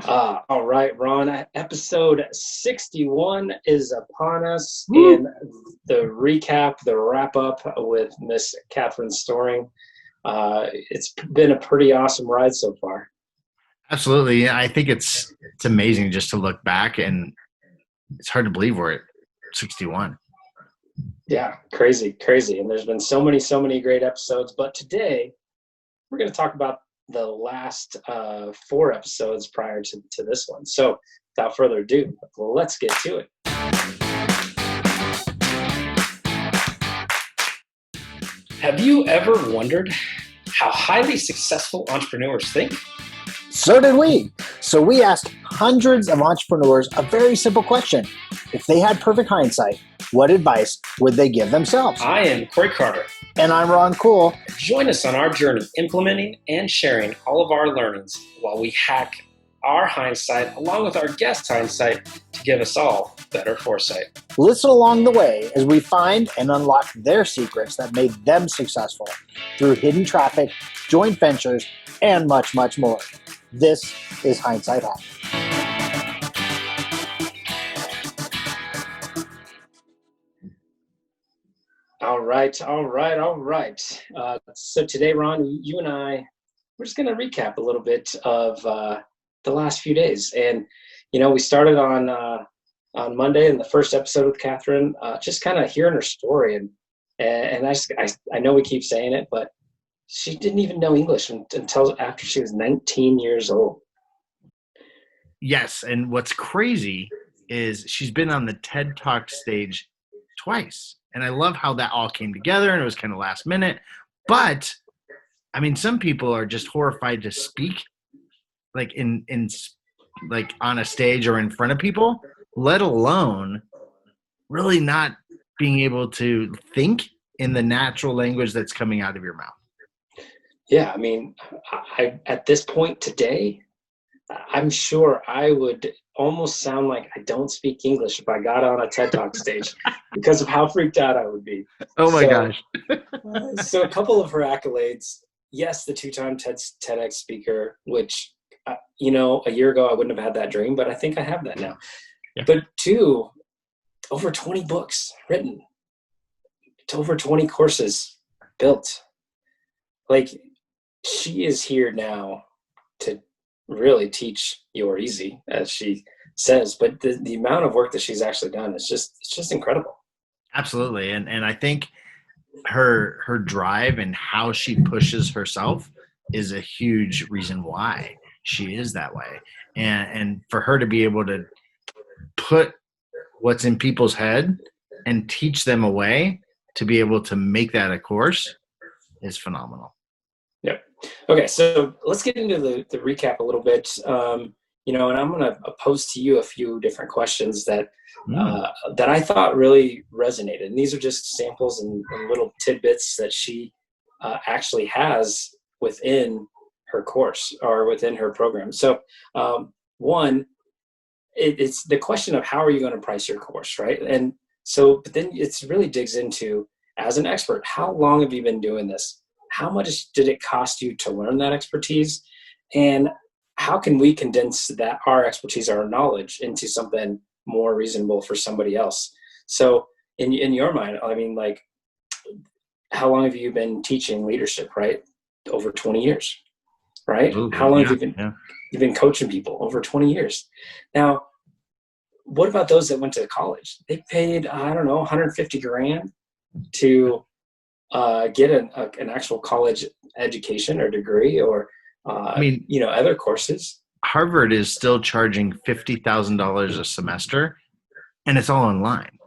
All right, Ron. Episode 61 is upon us, Woo! and the recap, the wrap up with Miss Catherine Storing. It's been a pretty awesome ride so far. Absolutely. Yeah, I think it's amazing just to look back, and it's hard to believe we're at 61. Yeah, crazy, crazy. And there's been so many great episodes. But today, we're going to talk about the last four episodes prior to this one. So, without further ado, let's get to it. Have you ever wondered how highly successful entrepreneurs think? So did we. So we asked hundreds of entrepreneurs a very simple question. If they had perfect hindsight, what advice would they give themselves? I am Corey Carter. And I'm Ron Cool. Join us on our journey implementing and sharing all of our learnings while we hack our hindsight along with our guest hindsight to give us all better foresight. Listen along the way as we find and unlock their secrets that made them successful through hidden traffic, joint ventures, and much, much more. This is Hindsight Hack. All right. So today, Ron, you and I, we're just going to recap a little bit of the last few days. And, we started on Monday in the first episode with Catherine, just kind of hearing her story. And I know we keep saying it, but she didn't even know English until after she was 19 years old. Yes, and what's crazy is she's been on the TED Talk stage twice. And I love how that all came together and it was kind of last minute. But I mean, some people are just horrified to speak like in like on a stage or in front of people, let alone really not being able to think in the natural language that's coming out of your mouth. Yeah, I mean, I at this point today, I'm sure I would almost sound like I don't speak English if I got on a TED Talk stage because of how freaked out I would be. Oh my So, gosh. so a couple of her accolades. Yes, the two-time TEDx speaker, which, a year ago I wouldn't have had that dream, but I think I have that now. Yeah. But two, over 20 books written, to over 20 courses built. Like, she is here now to really teach you are easy, as she says, but the amount of work that she's actually done is just incredible. Absolutely. And I think her drive and how she pushes herself is a huge reason why she is that way. And for her to be able to put what's in people's head and teach them a way to be able to make that a course is phenomenal. Yep. Okay, so let's get into the recap a little bit. And I'm going to pose to you a few different questions that I thought really resonated. And these are just samples and little tidbits that she actually has within her course or within her program. So, one, it's the question of how are you going to price your course, right? And so, but then it really digs into, as an expert, how long have you been doing this? How much did it cost you to learn that expertise? And how can we condense that our expertise, our knowledge, into something more reasonable for somebody else? So in your mind, I mean, like, how long have you been teaching leadership, right? Over 20 years, right? Absolutely. How long Yeah. have Yeah. you've been coaching people? Over 20 years. Now, what about those that went to college? They paid, I don't know, 150 grand to get an actual college education or degree, or I mean, other courses. Harvard is still charging $50,000 a semester, and it's all online.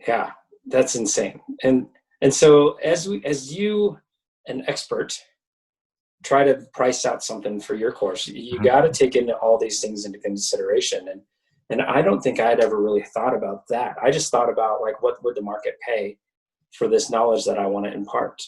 Yeah, that's insane. And so as you, an expert, try to price out something for your course, you Mhm. got to take into all these things into consideration. And I don't think I'd ever really thought about that. I just thought about, like, what would the market pay for this knowledge that I want to impart?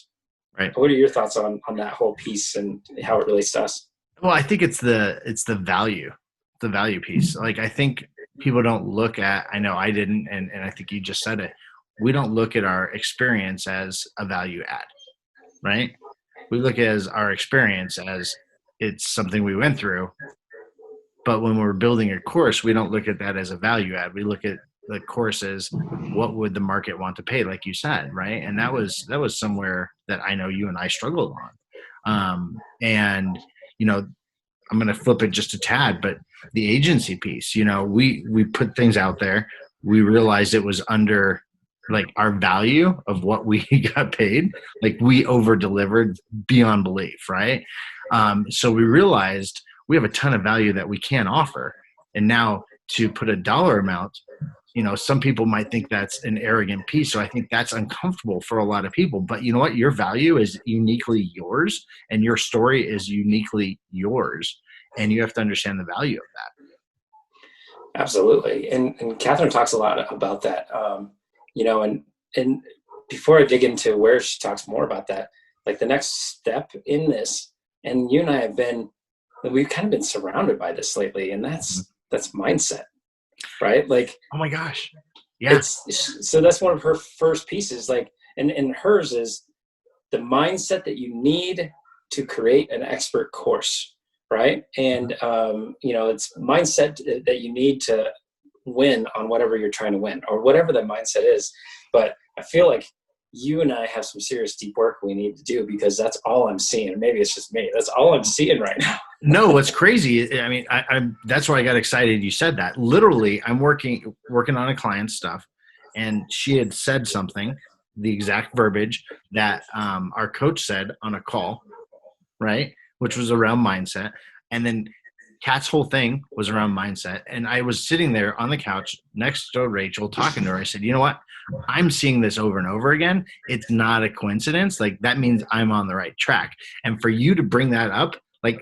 Right. What are your thoughts on that whole piece and how it relates to us? Well, I think it's the value piece. Like, I think people don't look at, I know I didn't, and I think you just said it. We don't look at our experience as a value add, right? We look at as our experience as it's something we went through But when we're building a course, we don't look at that as a value add. We look at the course as what would the market want to pay, like you said, right? And that was somewhere that I know you and I struggled on. And, you know, I'm going to flip it just a tad, but the agency piece, you know, we put things out there. We realized it was under like our value of what we got paid. Like we over delivered beyond belief. Right. So we realized we have a ton of value that we can offer. And now to put a dollar amount, you know, some people might think that's an arrogant piece. So I think that's uncomfortable for a lot of people. But you know what? Your value is uniquely yours and your story is uniquely yours. And you have to understand the value of that. Absolutely. And Catherine talks a lot about that. You know, and before I dig into where she talks more about that, like the next step in this, and you and I we've kind of been surrounded by this lately, and that's mindset, right? Like, oh my gosh. Yeah. So that's one of her first pieces, like, and hers is the mindset that you need to create an expert course, right? And, you know, it's mindset that you need to win on whatever you're trying to win or whatever that mindset is. But I feel like you and I have some serious deep work we need to do because that's all I'm seeing. And maybe it's just me. That's all I'm seeing right now. No, what's crazy, I mean, I'm that's why I got excited you said that. Literally, I'm working on a client's stuff, and she had said something, the exact verbiage that our coach said on a call, right, which was around mindset. And then Kat's whole thing was around mindset. And I was sitting there on the couch next to Rachel talking to her. I said, you know what? I'm seeing this over and over again. It's not a coincidence. Like that means I'm on the right track. And for you to bring that up, like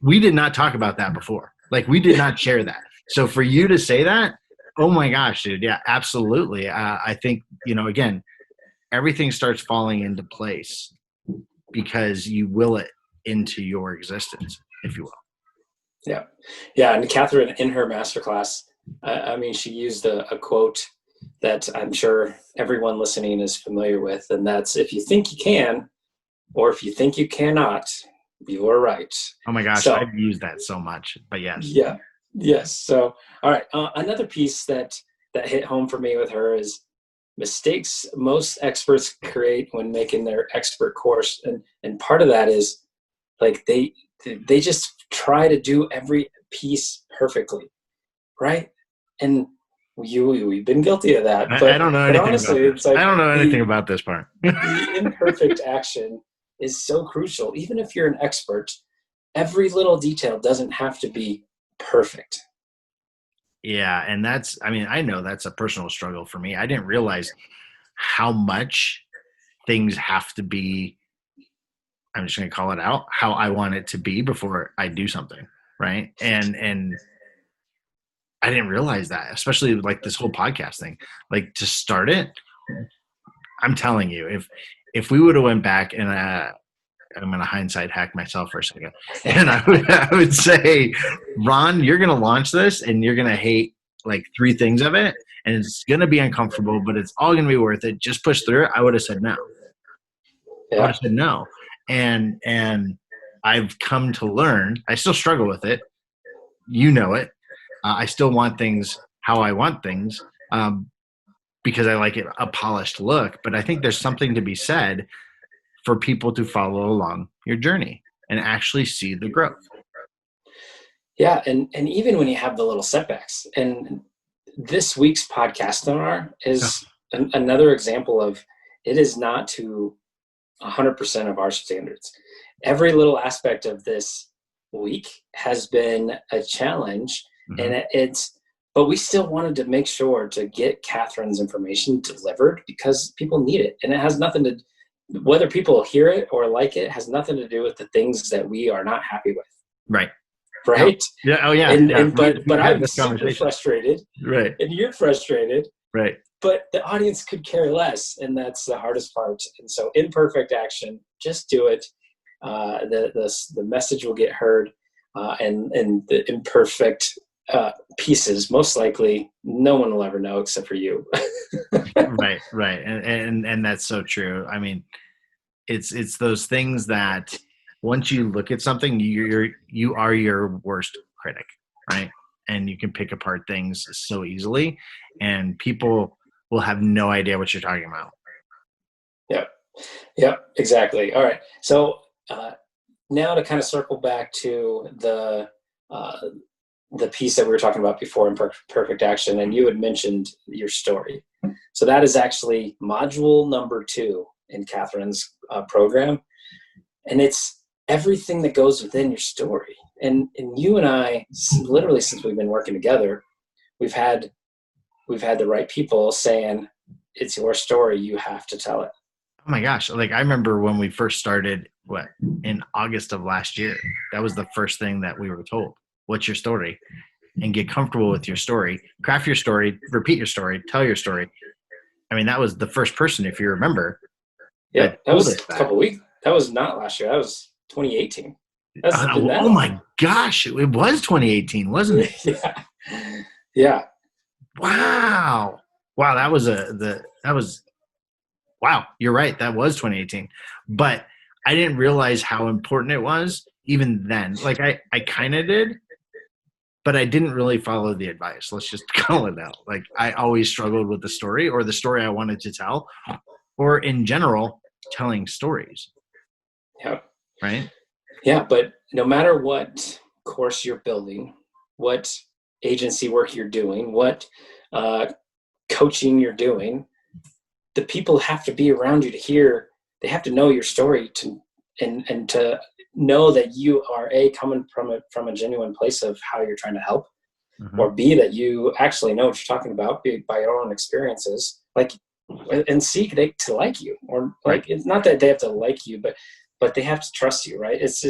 we did not talk about that before. Like we did not share that. So for you to say that, oh my gosh, dude. Yeah, absolutely. I think, you know, again, everything starts falling into place because you will it into your existence, if you will. Yeah. Yeah. And Catherine in her masterclass, I mean, she used a quote that I'm sure everyone listening is familiar with. And that's, if you think you can, or if you think you cannot, you are right. Oh my gosh. So, I've used that so much, but yes. Yeah. Yes. So, all right. Another piece that hit home for me with her is mistakes most experts create when making their expert course. And part of that is like, they just try to do every piece perfectly, right? And we've been guilty of that. But I don't know anything honestly, about this. Like I don't know anything about this part. The imperfect action is so crucial. Even if you're an expert, every little detail doesn't have to be perfect. Yeah, and I know that's a personal struggle for me. I didn't realize how much things have to be, I'm just going to call it out, how I want it to be before I do something, right? And I didn't realize that, especially like this whole podcast thing. Like to start it, I'm telling you, if we would have went back and I'm going to hindsight hack myself for a second, and I would say, Ron, you're going to launch this and you're going to hate like 3 things of it, and it's going to be uncomfortable, but it's all going to be worth it. Just push through it. I would have said no. Yeah. I would have said no. And I've come to learn, I still struggle with it. You know it. I still want things how I want things because I like a polished look. But I think there's something to be said for people to follow along your journey and actually see the growth. Yeah, and even when you have the little setbacks. And this week's podcast seminar is another example of it is not to 100% of our standards. Every little aspect of this week has been a challenge, and but we still wanted to make sure to get Catherine's information delivered because people need it, and it has nothing to, whether people hear it or like it, has nothing to do with the things that we are not happy with. Right. Right. Yeah. Oh yeah. But I'm super frustrated. Right. And you're frustrated. Right. But the audience could care less, and that's the hardest part. And so, imperfect action, just do it. The message will get heard, and the imperfect pieces, most likely, no one will ever know except for you. Right, and that's so true. I mean, it's those things that once you look at something, you are your worst critic, right? And you can pick apart things so easily, and people will have no idea what you're talking about. Yeah, exactly. All right. So now to kind of circle back to the piece that we were talking about before in Perfect Action, and you had mentioned your story. So that is actually module number 2 in Catherine's program, and it's everything that goes within your story. And you and I, literally since we've been working together, we've had the right people saying, it's your story, you have to tell it. Oh my gosh. Like I remember when we first started, in August of last year, that was the first thing that we were told. What's your story? And get comfortable with your story, craft your story, repeat your story, tell your story. I mean, that was the first person, if you remember. Yeah, that was a couple weeks. That was not last year. That was 2018. Oh my gosh. It was 2018, wasn't it? Yeah. Yeah. Wow. Wow. Wow. You're right. That was 2018. But I didn't realize how important it was even then. Like I kind of did, but I didn't really follow the advice. Let's just call it out. Like I always struggled with the story or the story I wanted to tell, or in general, telling stories. Yeah. Right. Yeah. But no matter what course you're building, what agency work you're doing, what coaching you're doing, the people have to be around you to hear. They have to know your story and to know that you are coming from a genuine place of how you're trying to help, or B, that you actually know what you're talking about by your own experiences, like, and seek to like you, or like, it's not that they have to like you, but they have to trust you, right? It's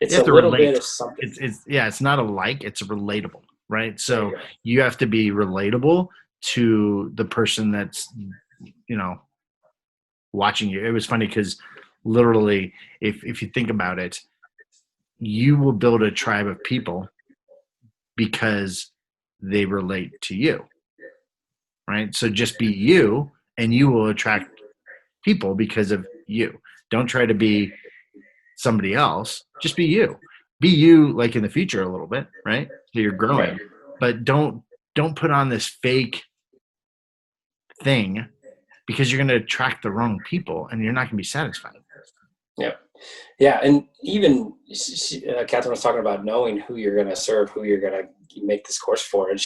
a little bit of something. It's not a like, it's relatable, right? So you have to be relatable to the person that's, watching you. It was funny because literally, if you think about it, you will build a tribe of people because they relate to you, right? So just be you and you will attract people because of you. Don't try to be somebody else. Just be you. Be you, like in the future a little bit, right? So you're growing, right. But don't put on this fake thing, because you're going to attract the wrong people and you're not going to be satisfied. Yeah. Yeah. And even Catherine was talking about knowing who you're going to serve, who you're going to make this course for. And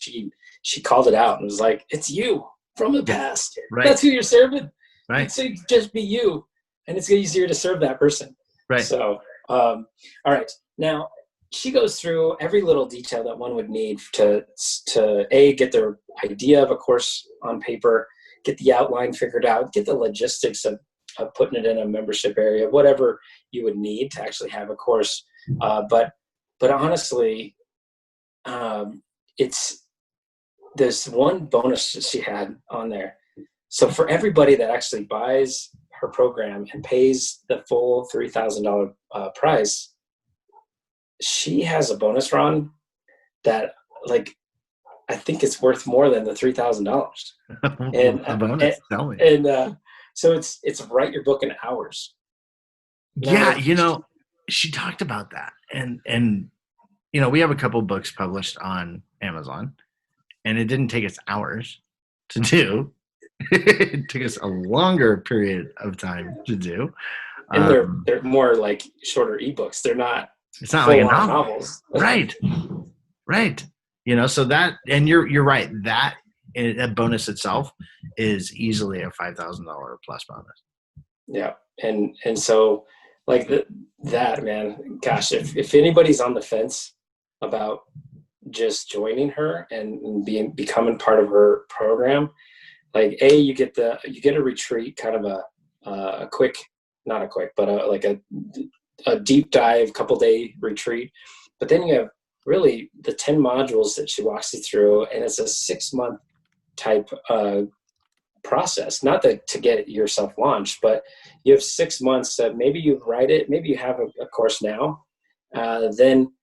she called it out and was like, it's you from the past. Right. That's who you're serving. Right. So just be you. And it's easier to serve that person. Right. So, all right. Now, she goes through every little detail that one would need to get their idea of a course on paper, get the outline figured out, get the logistics of putting it in a membership area, whatever you would need to actually have a course. But honestly, it's this one bonus that she had on there. So for everybody that actually buys her program and pays the full $3,000 price, she has a bonus run that, like, I think it's worth more than the $3,000. And so it's write your book in hours. Now, she talked about that, and we have a couple books published on Amazon, and it didn't take us hours to do. It took us a longer period of time to do. And they're more like shorter ebooks. They're not. It's not like a novels, right? Right. So that, and you're right. That bonus itself is easily a $5,000 plus bonus. Yeah, and so like that, man. Gosh, if anybody's on the fence about just joining her and becoming part of her program, like you get a retreat, kind of a quick, not a quick, but a deep dive, couple day retreat. But then you have really the 10 modules that she walks you through, and it's a 6-month type process. Not to get it yourself launched, but you have 6 months that maybe you write it, maybe you have a course now, but then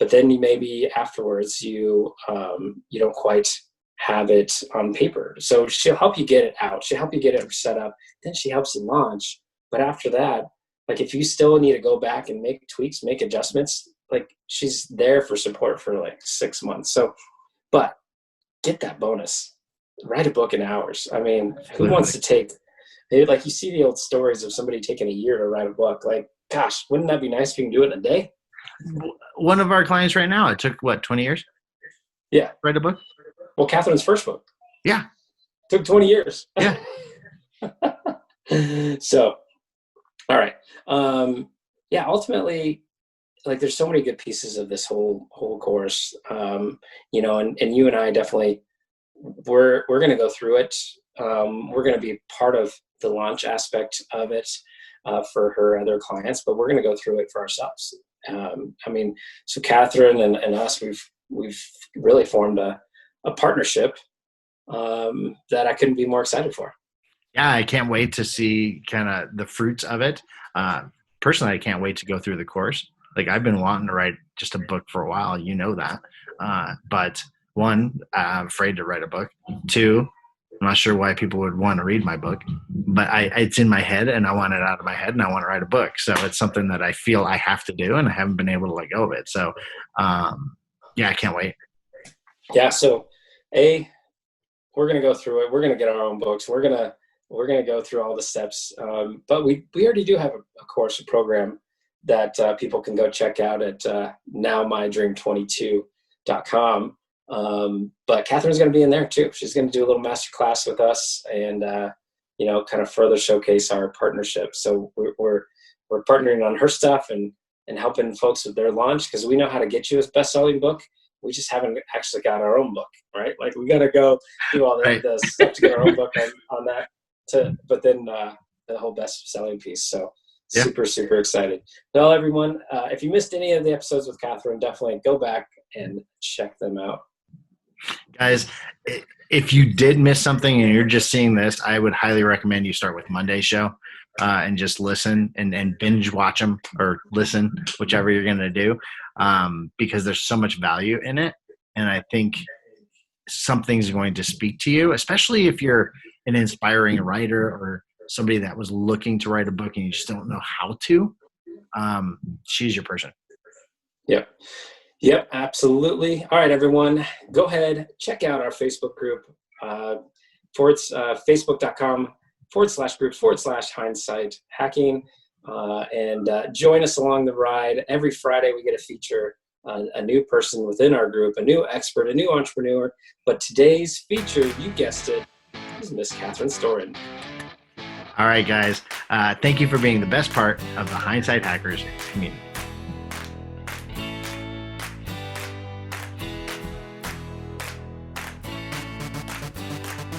you maybe afterwards you don't quite have it on paper. So she'll help you get it out. She'll help you get it set up. Then she helps you launch. But after that, Like if you still need to go back and make tweaks, make adjustments, like she's there for support for like 6 months. So, but get that bonus, write a book in hours. I mean, who wants to take, like you see the old stories of somebody taking a year to write a book. Like, gosh, wouldn't that be nice if you can do it in a day? One of our clients right now, it took what, 20 years? Yeah. Write a book? Well, Catherine's first book. Yeah. Took 20 years. Yeah. So, all right. Yeah, ultimately, like there's so many good pieces of this whole course, you know, and you and I definitely, we're going to go through it. We're going to be part of the launch aspect of it for her other clients, but we're going to go through it for ourselves. I mean, so Catherine and us, we've really formed a partnership that I couldn't be more excited for. Yeah, I can't wait to see kind of the fruits of it. Personally, I can't wait to go through the course. Like I've been wanting to write just a book for a while, you know that. But one, I'm afraid to write a book. Two, I'm not sure why people would want to read my book, but it's in my head and I want it out of my head and I want to write a book. So it's something that I feel I have to do and I haven't been able to let go of it. So yeah, I can't wait. Yeah. So we're going to go through it. We're going to get our own books. We're going to go through all the steps. But we already do have a course, a program that people can go check out at nowmydream22.com. But Catherine's going to be in there too. She's going to do a little masterclass with us and, you know, kind of further showcase our partnership. So we're partnering on her stuff and helping folks with their launch because we know how to get you a best-selling book. We just haven't actually got our own book, right? Like we got to go do all the stuff to get our own book on that. But then the whole best-selling piece. So yeah. Super, super excited. Well, everyone, if you missed any of the episodes with Catherine, definitely go back and check them out. Guys, if you did miss something and you're just seeing this, I would highly recommend you start with Monday's show and just listen and binge watch them or listen, whichever you're going to do, because there's so much value in it. And I think something's going to speak to you, especially if you're an inspiring writer or somebody that was looking to write a book and you just don't know how to. She's your person. Yep, absolutely. All right, everyone, go ahead, check out our Facebook group, facebook.com/groups/hindsight hacking, and join us along the ride. Every Friday, we get to feature a new person within our group, a new expert, a new entrepreneur. But today's feature, you guessed it, is Miss Catherine Storing. All right, guys. Thank you for being the best part of the Hindsight Hackers community.